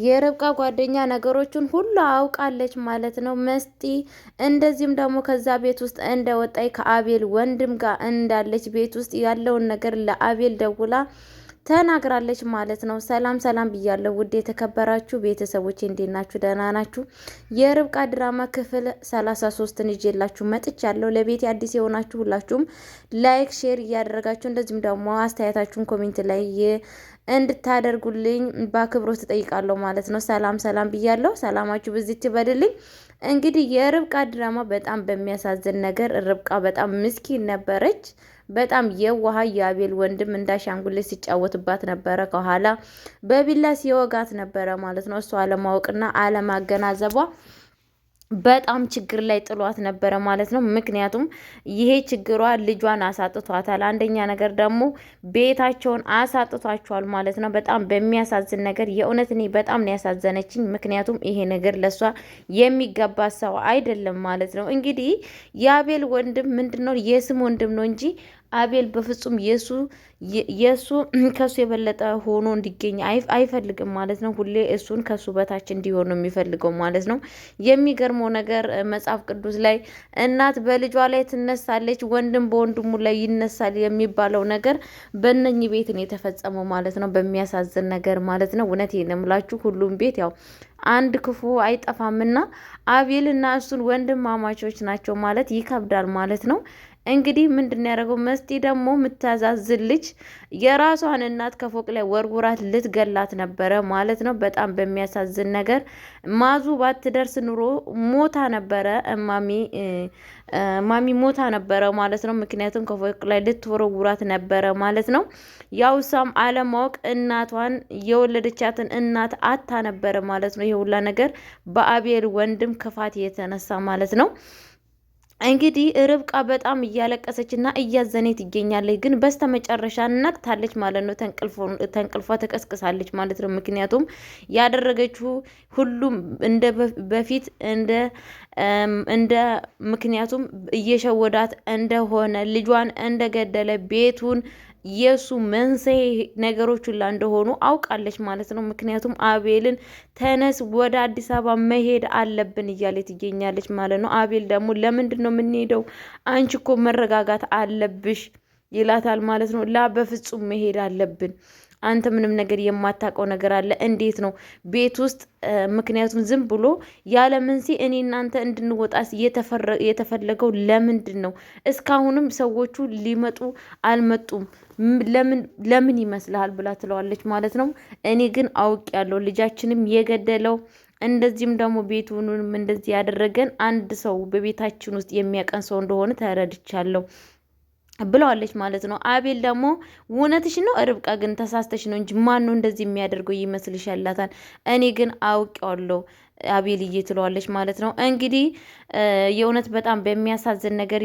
የርብቃ ጓደኛ ነገሮችን ሁሉ አውቃለች ማለት ነው። መስጢ እንደዚህም ደግሞ ከዛ ቤት ውስጥ እንደወጣይ ከአቤል ወንድም ጋር እንዳለች ቤት ውስጥ ያለውን ነገር ለአቤል ደውላ ተናግራለች ማለት ነው። ሰላም ሰላም ብያለሁ ውድ የተከበራችሁ ቤተሰቦች እንዴት ናችሁ? ደህና ናችሁ? የርብቃ ድራማ ክፍል 33ን ይዤላችሁ መጥቻለሁ። ለቤት አዲስ የሆናችሁ ሁላችሁም ላይክ፣ ሼር እያደረጋችሁ እንደዚሁም ደግሞ አስተያየታችሁን ኮሜንት ላይ እንድታደርጉልኝ በአክብሮት እጠይቃለሁ ማለት ነው። ሰላም ሰላም ብያለሁ። ሰላማችሁ በዚህ ትበልልኝ። እንግዲህ የርብቃ ድራማ በጣም በሚያሳዝን ነገር ርብቃ በጣም ምስኪን ነበረች። በጣም የዋሃ የአቤል ወንድም እንዳሻንጉሊት ሲጫወትባት ነበረ። ከኋላ በቢላ ሲወጋት ነበረ ማለት ነው። እሷ አለማወቅና አለማገናዘቧ በጣም ችግር ላይ ጥሏት ነበረ ማለት ነው። ምክንያቱም ይሄ ችግሯ ልጇን አሳጥቷታል። አንደኛ ነገር ደግሞ ቤታቸውን አሳጥቷቸዋል ማለት ነው። በጣም በሚያሳዝን ነገር የእውነት እኔ በጣም ነው ያሳዘነችኝ። ምክንያቱም ይሄ ነገር ለሷ የሚገባ ሰው አይደለም ማለት ነው። እንግዲህ የአቤል ወንድም ምንድነው የስም ወንድም ነው እንጂ አቤል በፍጹም የሱ ከሱ የበለጠ ሆኖ እንዲገኝ አይፈልግም ማለት ነው። ሁሌ እሱን ከሱ በታች እንዲሆን ነው የሚፈልገው ማለት ነው። የሚገርመው ነገር መጽሐፍ ቅዱስ ላይ እናት በልጇ ላይ ትነሳለች፣ ወንድም በወንድሙ ላይ ይነሳል የሚባለው ነገር በእነኚህ ቤት ነው የተፈጸመው ማለት ነው። በሚያሳዝን ነገር ማለት ነው። እውነቴን ነው የምላችሁ ሁሉም ቤት ያው አንድ ክፉ አይጠፋምና አቤል እና እሱን ወንድማማቾች ናቸው ማለት ይከብዳል ማለት ነው። እንግዲህ ምንድን ያደረገው መስቲ ደግሞ የምታዛዝን ልጅ የራሷን እናት ከፎቅ ላይ ወርውራት ልትገላት ነበረ ማለት ነው። በጣም በሚያሳዝን ነገር ማዙ ባትደርስ ኑሮ ሞታ ነበረ። ማሚ ሞታ ነበረ ማለት ነው። ምክንያቱም ከፎቅ ላይ ልትወረውራት ነበረ ማለት ነው። ያው እሷም አለማወቅ እናቷን የወለደቻትን እናት አታ ነበረ ማለት ነው። ይሄ ሁላ ነገር በአቤል ወንድም ክፋት የተነሳ ማለት ነው። እንግዲህ ርብቃ በጣም እያለቀሰች እና እያዘነች ትገኛለች። ግን በስተ መጨረሻ ነቅታለች ማለት ነው። ተንቅልፏ ተቀስቅሳለች ማለት ነው። ምክንያቱም ያደረገችው ሁሉም እንደ በፊት እንደ ምክንያቱም እየሸወዳት እንደሆነ ልጇን እንደገደለ ቤቱን የሱ መንስኤ ነገሮች ሁላ እንደሆኑ አውቃለች ማለት ነው። ምክንያቱም አቤልን ተነስ ወደ አዲስ አበባ መሄድ አለብን እያለ ትገኛለች ማለት ነው። አቤል ደግሞ ለምንድን ነው የምንሄደው? አንቺ እኮ መረጋጋት አለብሽ ይላታል ማለት ነው። በፍጹም መሄድ አለብን አንተ ምንም ነገር የማታውቀው ነገር አለ። እንዴት ነው ቤት ውስጥ ምክንያቱም ዝም ብሎ ያለ መንስኤ እኔ እናንተ እንድንወጣስ የተፈለገው ለምንድን ነው? እስካሁንም ሰዎቹ ሊመጡ አልመጡም። ለምን ይመስልሃል ብላ ትለዋለች ማለት ነው። እኔ ግን አውቅ ያለው ልጃችንም የገደለው እንደዚህም ደግሞ ቤቱንም እንደዚህ ያደረገን አንድ ሰው በቤታችን ውስጥ የሚያቀን ሰው እንደሆነ ተረድቻለሁ ብለዋለች ማለት ነው። አቤል ደግሞ እውነትሽ ነው ርብቃ፣ ግን ተሳስተሽ ነው እንጂ ማን ነው እንደዚህ የሚያደርገው ይመስልሻላታል? እኔ ግን አውቄዋለሁ አቤልዬ ትለዋለች ማለት ነው። እንግዲህ የእውነት በጣም በሚያሳዝን ነገር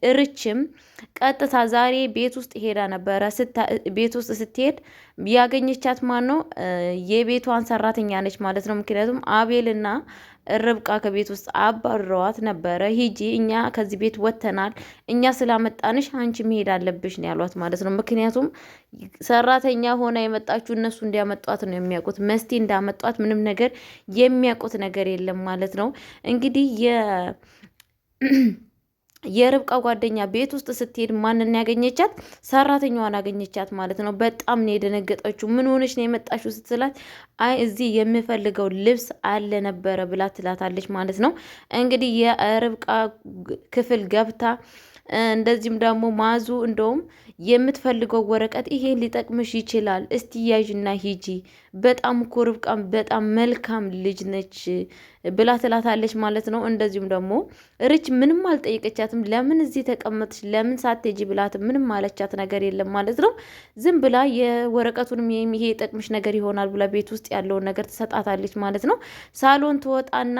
የርችም ቀጥታ ዛሬ ቤት ውስጥ ሄዳ ነበረ። ቤት ውስጥ ስትሄድ ያገኘቻት ማን ነው? የቤቷን ሰራተኛ ነች ማለት ነው። ምክንያቱም አቤልና ርብቃ ከቤት ውስጥ አባረዋት ነበረ። ሂጂ፣ እኛ ከዚህ ቤት ወጥተናል፣ እኛ ስላመጣንሽ አንቺ መሄድ አለብሽ ነው ያሏት ማለት ነው። ምክንያቱም ሰራተኛ ሆና የመጣችው እነሱ እንዲያመጧት ነው የሚያውቁት። መስቲ እንዳመጧት ምንም ነገር የሚያውቁት ነገር የለም ማለት ነው። እንግዲህ የርብቃ ጓደኛ ቤት ውስጥ ስትሄድ ማንን ያገኘቻት? ሰራተኛዋን አገኘቻት ማለት ነው። በጣም ነው የደነገጠችው። ምን ሆነች ነው የመጣችው ስትላት፣ አይ እዚህ የምፈልገው ልብስ አለ ነበረ ብላ ትላታለች ማለት ነው። እንግዲህ የርብቃ ክፍል ገብታ እንደዚህም ደግሞ ማዙ እንደውም የምትፈልገው ወረቀት ይሄ ሊጠቅምሽ ይችላል፣ እስቲ ያዥና ሂጂ፣ በጣም እኮ ርብቃም በጣም መልካም ልጅ ነች ብላ ትላታለች ማለት ነው። እንደዚሁም ደግሞ ርች ምንም አልጠየቀቻትም። ለምን እዚህ ተቀመጥሽ ለምን ሳትሄጂ ብላት ምንም አለቻት ነገር የለም ማለት ነው። ዝም ብላ የወረቀቱንም ይሄ የጠቅምሽ ነገር ይሆናል ብላ ቤት ውስጥ ያለውን ነገር ትሰጣታለች ማለት ነው። ሳሎን ትወጣና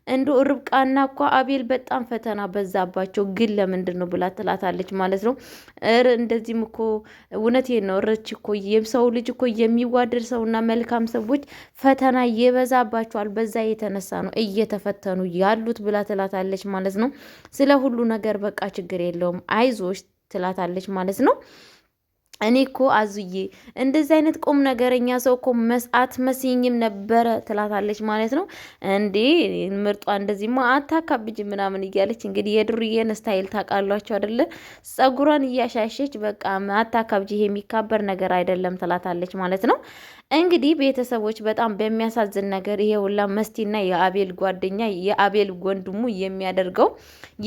እንዶ ርብቃና እኮ አቤል በጣም ፈተና በዛባቸው፣ ግን ለምንድን ነው ብላ ትላታለች ማለት ነው። እንደዚህም እኮ እውነቴን ነው ርች እኮ የሰው ልጅ እኮ የሚዋደድ ሰውና መልካም ሰዎች ፈተና ይበዛባቸዋል፣ በዛ የተነሳ ነው እየተፈተኑ ያሉት ብላ ትላታለች ማለት ነው። ስለ ሁሉ ነገር በቃ ችግር የለውም አይዞሽ ትላታለች ማለት ነው። እኔ እኮ አዙዬ እንደዚህ አይነት ቁም ነገረኛ ሰው እኮ አትመስይኝም ነበረ ትላታለች ማለት ነው። እንዴ ምርጧ እንደዚህማ አታካብጅ ምናምን እያለች እንግዲህ የዱርዬን ስታይል ታውቃላችሁ አይደለ? ጸጉሯን እያሻሸች በቃ አታካብጅ፣ ይሄ የሚካበር ነገር አይደለም ትላታለች ማለት ነው። እንግዲህ ቤተሰቦች በጣም በሚያሳዝን ነገር ይሄ ሁላ መስቲና የአቤል ጓደኛ የአቤል ወንድሙ የሚያደርገው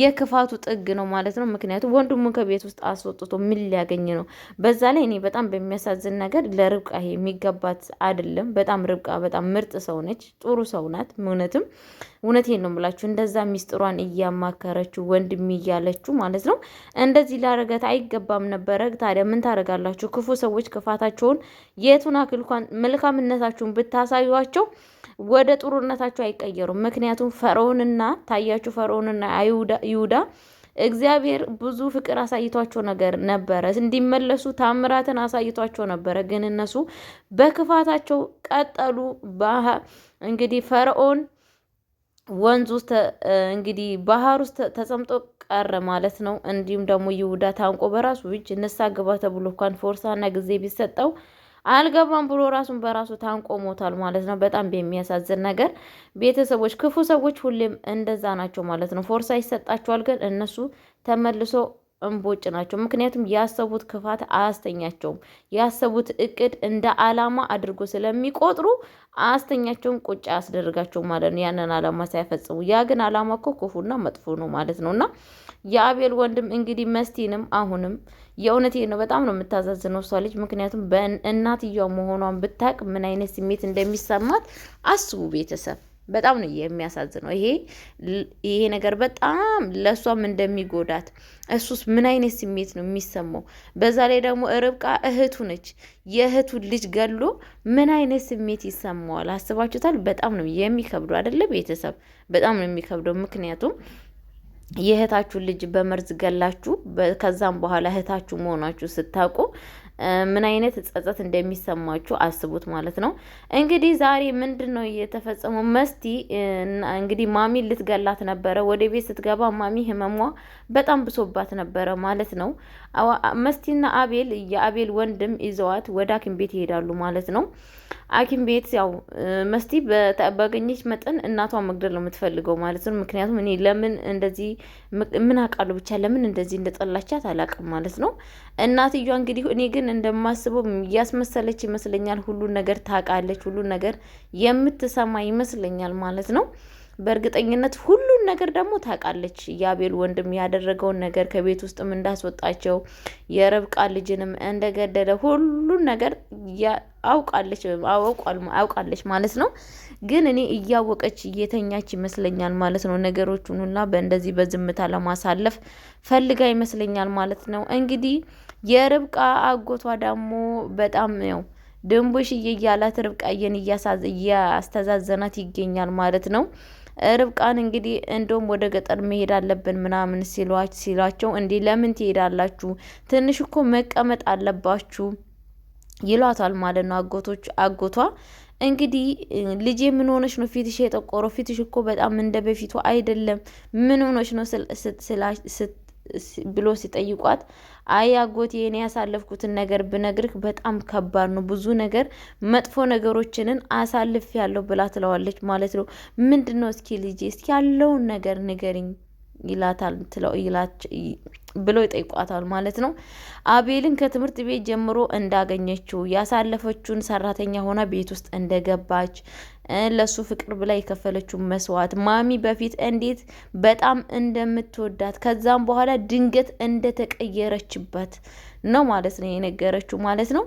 የክፋቱ ጥግ ነው ማለት ነው። ምክንያቱም ወንድሙ ከቤት ውስጥ አስወጥቶ ምን ሊያገኝ ነው? በዛ ላይ እኔ በጣም በሚያሳዝን ነገር ለርብቃ ይሄ የሚገባት አይደለም። በጣም ርብቃ በጣም ምርጥ ሰው ነች፣ ጥሩ ሰው ናት። እውነቴን ነው የምላችሁ። እንደዛ ሚስጥሯን እያማከረችው ወንድም እያለችው ማለት ነው። እንደዚህ ላረገት አይገባም ነበረ። ታዲያ ምን ታደርጋላችሁ? ክፉ ሰዎች ክፋታቸውን የቱን አክል እንኳን መልካምነታችሁን ብታሳዩቸው ወደ ጥሩነታችሁ አይቀየሩም። ምክንያቱም ፈርዖንና ታያችሁ፣ ፈርዖንና ይሁዳ እግዚአብሔር ብዙ ፍቅር አሳይቷቸው ነበረ፣ እንዲመለሱ ታምራትን አሳይቷቸው ነበረ። ግን እነሱ በክፋታቸው ቀጠሉ። እንግዲህ ፈርዖን ወንዝ ውስጥ እንግዲህ ባህር ውስጥ ተጸምጦ ቀረ ማለት ነው። እንዲሁም ደግሞ ይሁዳ ታንቆ በራሱ እጅ ንስሐ ግባ ተብሎ እንኳን ፎርሳና ጊዜ ቢሰጠው አልገባም ብሎ ራሱን በራሱ ታንቆ ሞታል ማለት ነው። በጣም በሚያሳዝን ነገር ቤተሰቦች፣ ክፉ ሰዎች ሁሌም እንደዛ ናቸው ማለት ነው። ፎርሳ ይሰጣቸዋል፣ ግን እነሱ ተመልሶ እምቦጭ ናቸው። ምክንያቱም ያሰቡት ክፋት አያስተኛቸውም። ያሰቡት እቅድ እንደ አላማ አድርጎ ስለሚቆጥሩ አያስተኛቸውም፣ ቁጭ አያስደርጋቸውም ማለት ነው። ያንን አላማ ሳይፈጽሙ፣ ያ ግን አላማ እኮ ክፉና መጥፎ ነው ማለት ነው። እና የአቤል ወንድም እንግዲህ መስቲንም አሁንም የእውነቴ ነው በጣም ነው የምታዛዝነው እሷ ልጅ። ምክንያቱም በእናትየዋ መሆኗን ብታቅ ምን አይነት ስሜት እንደሚሰማት አስቡ ቤተሰብ። በጣም ነው የሚያሳዝነው። ይሄ ነገር በጣም ለእሷም እንደሚጎዳት እሱስ ምን አይነት ስሜት ነው የሚሰማው? በዛ ላይ ደግሞ ርብቃ እህቱ ነች። የእህቱ ልጅ ገሎ ምን አይነት ስሜት ይሰማዋል? አስባችሁታል? በጣም ነው የሚከብዱ አይደለ ቤተሰብ? በጣም ነው የሚከብደው። ምክንያቱም የእህታችሁን ልጅ በመርዝ ገላችሁ ከዛም በኋላ እህታችሁ መሆናችሁ ስታውቁ ምን አይነት ጸጸት እንደሚሰማችሁ አስቡት ማለት ነው። እንግዲህ ዛሬ ምንድን ነው የተፈጸመው? መስቲ እንግዲህ ማሚ ልትገላት ነበረ። ወደ ቤት ስትገባ ማሚ ህመሟ በጣም ብሶባት ነበረ ማለት ነው። መስቲና አቤል የአቤል ወንድም ይዘዋት ወደ ሐኪም ቤት ይሄዳሉ ማለት ነው። ሐኪም ቤት ያው መስቲ ባገኘች መጠን እናቷን መግደል ነው የምትፈልገው ማለት ነው። ምክንያቱም እኔ ለምን እንደዚህ ምን አውቃለሁ ብቻ ለምን እንደዚህ እንደጠላቻት አላውቅም ማለት ነው። እናትየዋ እንግዲህ እኔ ግን እንደማስበው እያስመሰለች ይመስለኛል። ሁሉን ነገር ታውቃለች፣ ሁሉን ነገር የምትሰማ ይመስለኛል ማለት ነው። በእርግጠኝነት ሁሉን ነገር ደግሞ ታውቃለች። የአቤል ወንድም ያደረገውን ነገር ከቤት ውስጥም እንዳስወጣቸው የርብቃ ልጅንም እንደገደለ ሁሉን ነገር አውቃለች ማለት ነው። ግን እኔ እያወቀች እየተኛች ይመስለኛል ማለት ነው። ነገሮቹን ሁላ በእንደዚህ በዝምታ ለማሳለፍ ፈልጋ ይመስለኛል ማለት ነው። እንግዲህ የርብቃ አጎቷ ደግሞ በጣም ነው ድንቡሽዬ እያላት ርብቃዬን እያስተዛዘናት ይገኛል ማለት ነው። ርብቃን እንግዲህ እንደውም ወደ ገጠር መሄድ አለብን ምናምን ሲሏቸው እንዲህ ለምን ትሄዳላችሁ? ትንሽ እኮ መቀመጥ አለባችሁ ይሏታል ማለት ነው አጎቷ። እንግዲህ ልጄ ምን ሆነች ነው ፊትሽ የጠቆረው? ፊትሽ እኮ በጣም እንደ በፊቱ አይደለም፣ ምን ሆነች ነው ብሎ ሲጠይቋት አይ አጎቴ እኔ ያሳለፍኩትን ነገር ብነግርህ በጣም ከባድ ነው፣ ብዙ ነገር መጥፎ ነገሮችንን አሳልፍ ያለው ብላ ትለዋለች ማለት ነው። ምንድን ነው እስኪ ልጄ እስኪ ያለውን ነገር ንገሪኝ ይላታል ብሎ ይጠይቋታል ማለት ነው። አቤልን ከትምህርት ቤት ጀምሮ እንዳገኘችው ያሳለፈችውን ሰራተኛ ሆና ቤት ውስጥ እንደገባች ለሱ ፍቅር ብላ የከፈለችው መስዋዕት ማሚ በፊት እንዴት በጣም እንደምትወዳት ከዛም በኋላ ድንገት እንደተቀየረችበት ነው ማለት ነው የነገረችው ማለት ነው።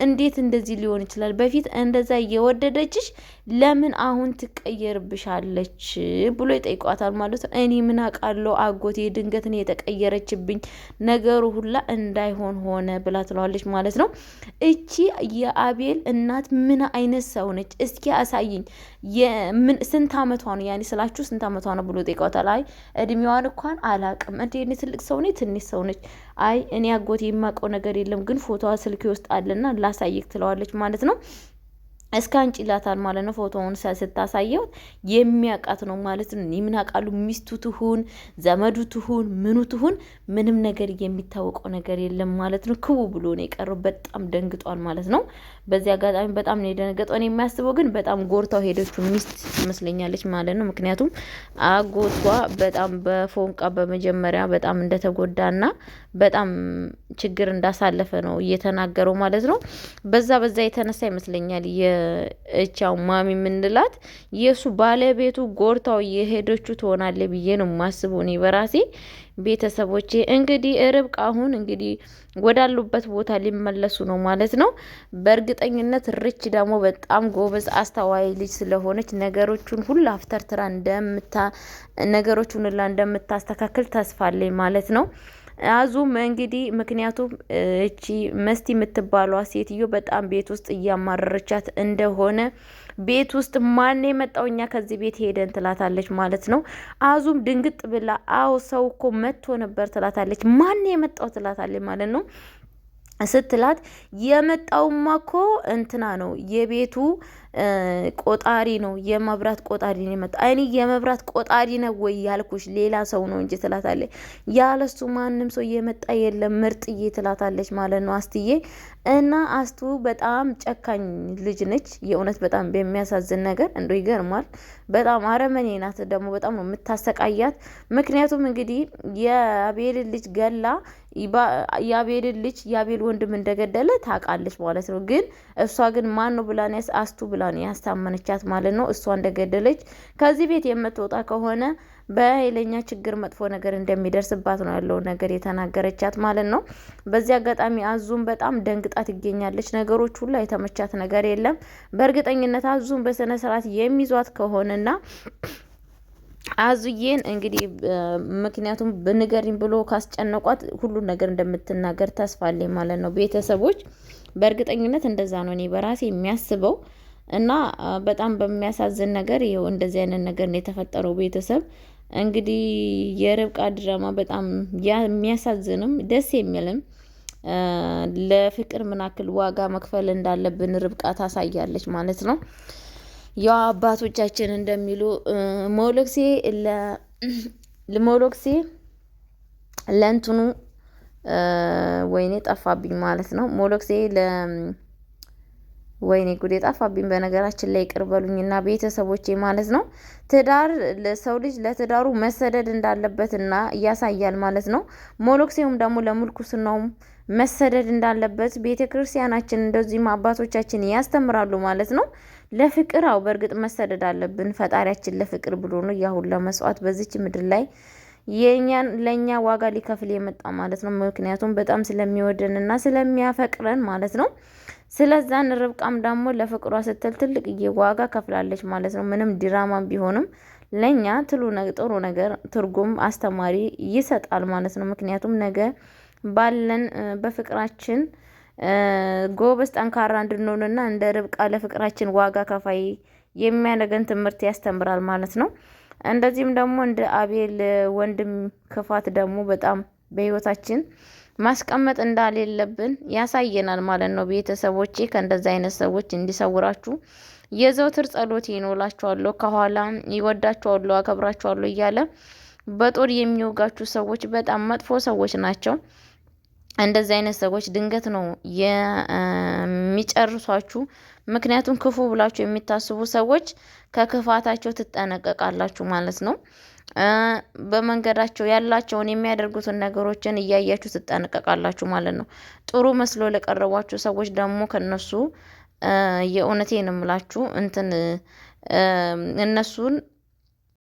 እንዴት እንደዚህ ሊሆን ይችላል? በፊት እንደዛ እየወደደችሽ ለምን አሁን ትቀየርብሻለች ብሎ ይጠይቋታል ማለት ነው። እኔ ምን አውቃለሁ አጎቴ፣ ድንገት ነው የተቀየረችብኝ፣ ነገሩ ሁላ እንዳይሆን ሆነ ብላ ትለዋለች ማለት ነው። እቺ የአቤል እናት ምን አይነት ሰው ነች? እስኪ አሳይኝ። ስንት አመቷ ነው? ያኔ ስላችሁ ስንት አመቷ ነው ብሎ ይጠይቋታል። አይ እድሜዋን እንኳን አላቅም። እንዴ ትልቅ ሰው ነች ትንሽ ሰው ነች? አይ እኔ አጎቴ የማውቀው ነገር የለም፣ ግን ፎቶዋ ስልክ ውስጥ አለና ላሳይክ ትለዋለች ማለት ነው። እስከ አንጭ ይላታል ማለት ነው። ፎቶውን ስታሳየው የሚያውቃት ነው ማለት ነው። የምናውቃሉ ሚስቱ ትሁን ዘመዱ ትሁን ምኑ ትሁን ምንም ነገር የሚታወቀው ነገር የለም ማለት ነው። ክቡ ብሎ ነው የቀረው። በጣም ደንግጧል ማለት ነው። በዚህ አጋጣሚ በጣም ነው የደነገጠው። እኔ የሚያስበው ግን በጣም ጎርታው ሄደችው ሚስት ትመስለኛለች ማለት ነው። ምክንያቱም አጎቷ በጣም በፎንቃ በመጀመሪያ በጣም እንደተጎዳና በጣም ችግር እንዳሳለፈ ነው እየተናገረው ማለት ነው። በዛ የተነሳ ይመስለኛል የእቻው ማሚ የምንላት የእሱ ባለቤቱ ጎርታው የሄደችው ትሆናለ ብዬ ነው የማስበው እኔ በራሴ። ቤተሰቦቼ እንግዲህ ርብቃ አሁን እንግዲህ ወዳሉበት ቦታ ሊመለሱ ነው ማለት ነው። በእርግጠኝነት ርች ደግሞ በጣም ጎበዝ አስተዋይ ልጅ ስለሆነች ነገሮቹን ሁሉ አፍተርትራ ነገሮቹን ሁላ እንደምታስተካክል ተስፋ አለኝ ማለት ነው። አዙም እንግዲህ ምክንያቱም እቺ መስቲ የምትባሏ ሴትዮ በጣም ቤት ውስጥ እያማረረቻት እንደሆነ ቤት ውስጥ ማን የመጣው እኛ ከዚህ ቤት ሄደን ትላታለች ማለት ነው። አዙም ድንግጥ ብላ አዎ ሰው እኮ መጥቶ ነበር ትላታለች። ማን የመጣው ትላታለች ማለት ነው። ስትላት የመጣውማ እኮ እንትና ነው የቤቱ ቆጣሪ ነው፣ የመብራት ቆጣሪ ነው የመጣ። እኔ የመብራት ቆጣሪ ነው ወይ ያልኩሽ ሌላ ሰው ነው እንጂ ትላታለች። ያለሱ ማንም ሰው የመጣ የለም ምርጥዬ ትላታለች ማለት ነው አስትዬ። እና አስቱ በጣም ጨካኝ ልጅ ነች የእውነት በጣም በሚያሳዝን ነገር እንደው ይገርማል። በጣም አረመኔ ናት ደግሞ በጣም ነው የምታሰቃያት። ምክንያቱም እንግዲህ የአቤልን ልጅ ገላ የአቤልን ልጅ የአቤል ወንድም እንደገደለ ታውቃለች ማለት ነው። ግን እሷ ግን ማን ነው ብላ አስቱ ብላ ነው ያስታመነቻት ማለት ነው። እሷ እንደገደለች ከዚህ ቤት የምትወጣ ከሆነ በኃይለኛ ችግር መጥፎ ነገር እንደሚደርስባት ነው ያለው ነገር የተናገረቻት ማለት ነው። በዚህ አጋጣሚ አዙም በጣም ደንግጣ ትገኛለች። ነገሮች ሁሉ የተመቻት ነገር የለም። በእርግጠኝነት አዙም በስነ ስርዓት የሚይዟት ከሆነና አዙዬን እንግዲህ ምክንያቱም ብንገሪኝ ብሎ ካስጨነቋት ሁሉን ነገር እንደምትናገር ተስፋ አለኝ ማለት ነው። ቤተሰቦች በእርግጠኝነት እንደዛ ነው እኔ በራሴ የሚያስበው። እና በጣም በሚያሳዝን ነገር ይኸው እንደዚህ አይነት ነገር ነው የተፈጠረው። ቤተሰብ እንግዲህ የርብቃ ድራማ በጣም የሚያሳዝንም ደስ የሚልም ለፍቅር ምን ያክል ዋጋ መክፈል እንዳለብን ርብቃ ታሳያለች ማለት ነው። ያው አባቶቻችን እንደሚሉ ሞሎክሴ ለእንትኑ ወይኔ ጠፋብኝ ማለት ነው። ሞሎክሴ ወይኔ ጉዴ ጠፋብኝ። በነገራችን ላይ ይቅር በሉኝና ቤተሰቦቼ ማለት ነው። ትዳር ለሰው ልጅ ለትዳሩ መሰደድ እንዳለበትና እያሳያል ማለት ነው። ሞሎክሴውም ደግሞ ለምልኩስናውም መሰደድ እንዳለበት ቤተ ክርስቲያናችን እንደዚህም አባቶቻችን ያስተምራሉ ማለት ነው። ለፍቅር አው በእርግጥ መሰደድ አለብን። ፈጣሪያችን ለፍቅር ብሎ ነው ያሁን ለመስዋዕት በዚች ምድር ላይ ለእኛ ዋጋ ሊከፍል የመጣ ማለት ነው። ምክንያቱም በጣም ስለሚወደንና ስለሚያፈቅረን ማለት ነው። ስለዛን ርብቃም ደግሞ ለፍቅሯ ስትል ትልቅ ዋጋ ከፍላለች ማለት ነው። ምንም ድራማ ቢሆንም ለእኛ ጥሩ ነገር ትርጉም አስተማሪ ይሰጣል ማለት ነው። ምክንያቱም ነገ ባለን በፍቅራችን ጎበዝ ጠንካራ እንድንሆንና እንደ ርብቃ ለፍቅራችን ዋጋ ከፋይ የሚያነገን ትምህርት ያስተምራል ማለት ነው። እንደዚህም ደግሞ እንደ አቤል ወንድም ክፋት ደግሞ በጣም በህይወታችን ማስቀመጥ እንዳሌለብን ያሳየናል ማለት ነው። ቤተሰቦቼ ከእንደዚህ አይነት ሰዎች እንዲሰውራችሁ የዘውትር ጸሎት ይኖላችኋለሁ። ከኋላ ይወዳችኋለሁ፣ አከብራችኋለሁ እያለ በጦር የሚወጋችሁ ሰዎች በጣም መጥፎ ሰዎች ናቸው። እንደዚህ አይነት ሰዎች ድንገት ነው የሚጨርሷችሁ። ምክንያቱም ክፉ ብላችሁ የሚታስቡ ሰዎች ከክፋታቸው ትጠነቀቃላችሁ ማለት ነው። በመንገዳቸው ያላቸውን የሚያደርጉትን ነገሮችን እያያችሁ ትጠነቀቃላችሁ ማለት ነው። ጥሩ መስሎ ለቀረቧችሁ ሰዎች ደግሞ ከነሱ የእውነቴን እምላችሁ እነሱን